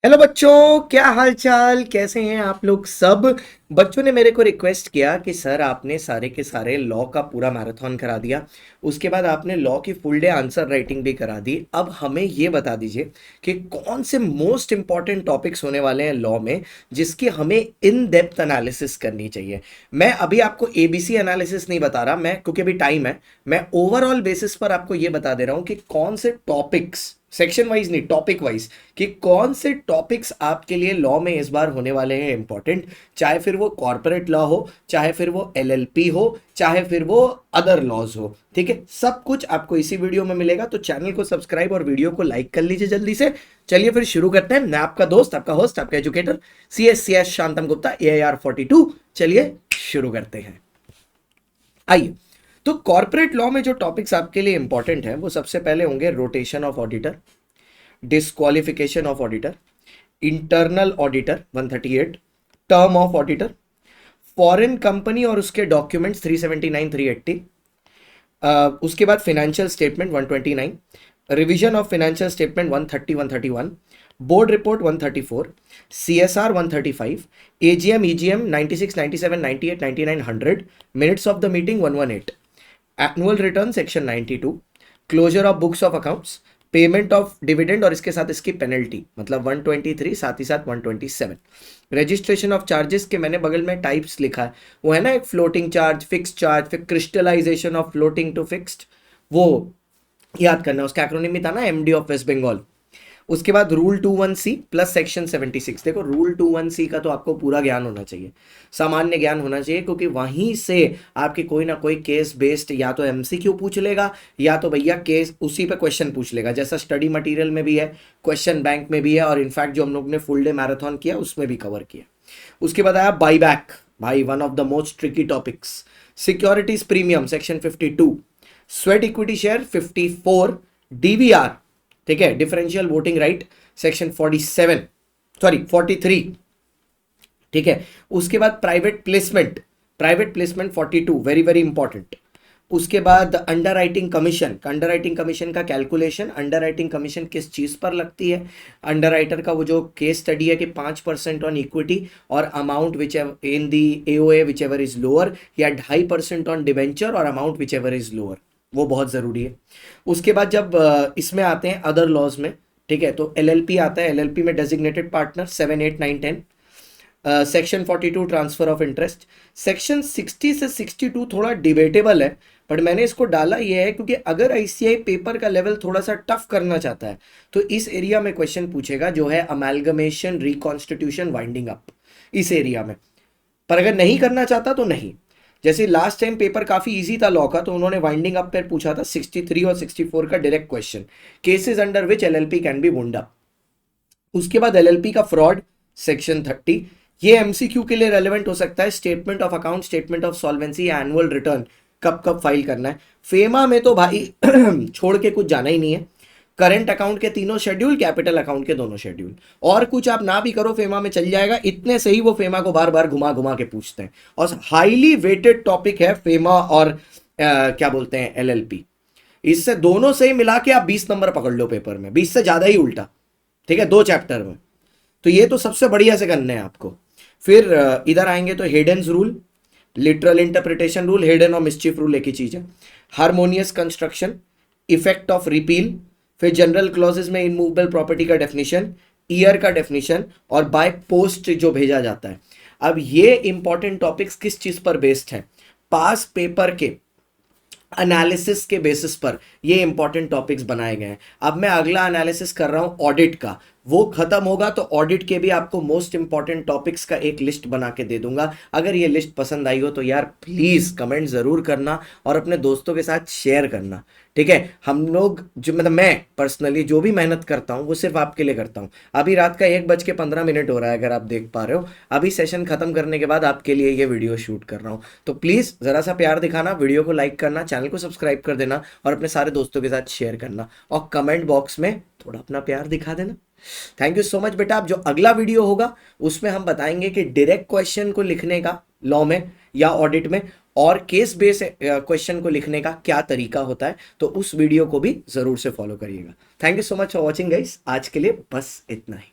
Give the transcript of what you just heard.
Hello बच्चों, क्या हाल चाल, कैसे हैं आप लोग सब। बच्चों ने मेरे को रिक्वेस्ट किया कि सर आपने सारे के सारे लॉ का पूरा मैराथन करा दिया, उसके बाद आपने लॉ की फुल डे आंसर राइटिंग भी करा दी। अब हमें ये बता दीजिए कि कौन से मोस्ट इंपॉर्टेंट टॉपिक्स होने वाले हैं लॉ में जिसकी हमें इन डेप्थ एनालिसिस करनी चाहिए। मैं अभी आपको एबीसी एनालिसिस नहीं बता रहा, मैं क्योंकि अभी टाइम है, मैं ओवरऑल बेसिस पर आपको ये बता दे रहा हूं कि कौन से टॉपिक्स, सेक्शन वाइज नहीं टॉपिक वाइज, कि कौन से टॉपिक्स आपके लिए लॉ में इस बार होने वाले हैं इंपॉर्टेंट। चाहे फिर वो कॉर्पोरेट लॉ हो, चाहे फिर वो एलएलपी हो, चाहे फिर वो अदर लॉज हो, ठीक है, सब कुछ आपको इसी वीडियो में मिलेगा। तो चैनल को सब्सक्राइब और वीडियो को लाइक कर लीजिए जल्दी से। चलिए फिर शुरू करते हैं। मैं आपका दोस्त, आपका होस्ट, आपका एजुकेटर CS शांतम गुप्ता, AIR42। चलिए शुरू करते हैं। आइए, तो कॉर्पोरेट लॉ में जो टॉपिक्स आपके लिए इंपॉर्टेंट है वो सबसे पहले होंगे rotation of auditor, disqualification of auditor, internal auditor 138, term of auditor, foreign company और उसके डॉक्यूमेंट्स 379 380, उसके बाद financial statement 129, revision of financial statement 130 131, board report 134, CSR 135, AGM EGM 96 97 98 99 100, minutes of the meeting 118, annual return section 92, closure of books of accounts, payment of dividend और इसके साथ इसकी penalty मतलब 123, साथ ही साथ 127, रजिस्ट्रेशन ऑफ चार्जेस के मैंने बगल में टाइप्स लिखा है, वो है ना, एक फ्लोटिंग चार्ज, फिक्स चार्ज, फिर crystallisation of floating to fixed, वो याद करना, उसका एक्रोनिम भी था ना, MD ऑफ वेस्ट बंगाल। उसके बाद रूल 21C प्लस सेक्शन 76। देखो रूल 21C का तो आपको पूरा ज्ञान होना चाहिए, सामान्य ज्ञान होना चाहिए, क्योंकि वहीं से आपके कोई ना कोई केस बेस्ड या तो MCQ पूछ लेगा या तो भैया केस उसी पे क्वेश्चन पूछ लेगा, जैसा स्टडी मटेरियल में भी है, क्वेश्चन बैंक में भी है, और इनफैक्ट जो हम लोग ने फुल डे मैराथन किया उसमें भी कवर किया। उसके बाद आया बाईबैक, भाई one of the most tricky topics, securities premium section 52, sweat equity share 54, DVR, ठीक है, differential voting right section 47, sorry 43, ठीक है। उसके बाद private placement, private placement 42, very very important. उसके बाद under writing commission, under writing commission का calculation, under writing commission किस चीज पर लगती है, अंडर राइटर का वो जो केस स्टडी है कि 5% ऑन इक्विटी और amount which in the AOA which ever is lower, या 2.5% ऑन डिवेंचर और amount which ever is lower, वो बहुत जरूरी है। उसके बाद जब इसमें आते हैं अदर लॉज में, ठीक है, तो LLP आता है, LLP में designated partner 7 8 9 10, section 42 transfer of interest, section 60 से 62 थोड़ा डिबेटेबल है, बट मैंने इसको डाला ये है क्योंकि अगर ICAI पेपर का लेवल थोड़ा सा टफ करना चाहता है तो इस एरिया में क्वेश्चन पूछेगा, जो है अमेलगमेशन, रिकॉन्स्टिट्यूशन, वाइंडिंग अप, इस एरिया में। पर अगर नहीं करना चाहता तो नहीं, जैसे लास्ट टाइम पेपर काफी इजी था लॉ का, तो उन्होंने वाइंडिंग अप पर पूछा था 63 और 64 का direct question, cases under which LLP can be wound up. उसके बाद LLP का फ्रॉड सेक्शन 30, ये MCQ के लिए रेलेवेंट हो सकता है, statement of account, statement of solvency, annual return कब कब फाइल करना है। फेमा में तो भाई छोड़ के कुछ जाना ही नहीं है, करंट अकाउंट के तीनों शेड्यूल, कैपिटल अकाउंट के दोनों शेड्यूल, और कुछ आप ना भी करो फेमा में चल जाएगा, इतने से ही वो फेमा को बार बार घुमा घुमा के पूछते हैं, और हाईली वेटेड टॉपिक है फेमा और क्या बोलते हैं LLP। इससे दोनों से ही मिला के आप 20 नंबर पकड़ लो पेपर में, 20 से ज्यादा ही उल्टा, ठीक है, 2 चैप्टर में। तो ये तो सबसे बढ़िया से करने हैं आपको। फिर इधर आएंगे तो Heydon's rule, literal interpretation rule, Heydon और मिस्चीफ रूल एक ही चीज है, harmonious construction, effect of repeal, फिर जनरल क्लॉजेस में इनमूवेबल प्रॉपर्टी का डेफिनेशन, ईयर का डेफिनेशन, और बाय पोस्ट जो भेजा जाता है। अब ये इंपॉर्टेंट टॉपिक्स किस चीज पर बेस्ड है, पास पेपर के एनालिसिस के बेसिस पर ये इंपॉर्टेंट टॉपिक्स बनाए गए हैं। अब मैं अगला एनालिसिस कर रहा हूं ऑडिट का, वो खत्म होगा तो ऑडिट के भी आपको मोस्ट इंपॉर्टेंट टॉपिक्स का एक लिस्ट बना के दे दूंगा। अगर ये लिस्ट पसंद आई हो तो यार प्लीज कमेंट जरूर करना और अपने दोस्तों के साथ शेयर करना, ठीक है। हम लोग जो, मतलब मैं पर्सनली जो भी मेहनत करता हूं वो सिर्फ आपके लिए करता हूं। अभी रात का 1:15 हो रहा है, अगर आप देख पा रहे हो, अभी सेशन खत्म करने के बाद आपके लिए ये वीडियो शूट कर रहा हूं। तो प्लीज जरा सा प्यार दिखाना, वीडियो को लाइक करना, चैनल को सब्सक्राइब कर देना और अपने सारे दोस्तों के साथ शेयर करना, और कमेंट बॉक्स में थोड़ा अपना प्यार दिखा देना। थैंक यू सो मच बेटा। अब जो अगला वीडियो होगा उसमें हम बताएंगे कि डायरेक्ट क्वेश्चन को लिखने का लॉ में या ऑडिट में, और केस बेस क्वेश्चन को लिखने का क्या तरीका होता है, तो उस वीडियो को भी जरूर से फॉलो करिएगा। Thank you so much for watching guys, आज के लिए बस इतना ही।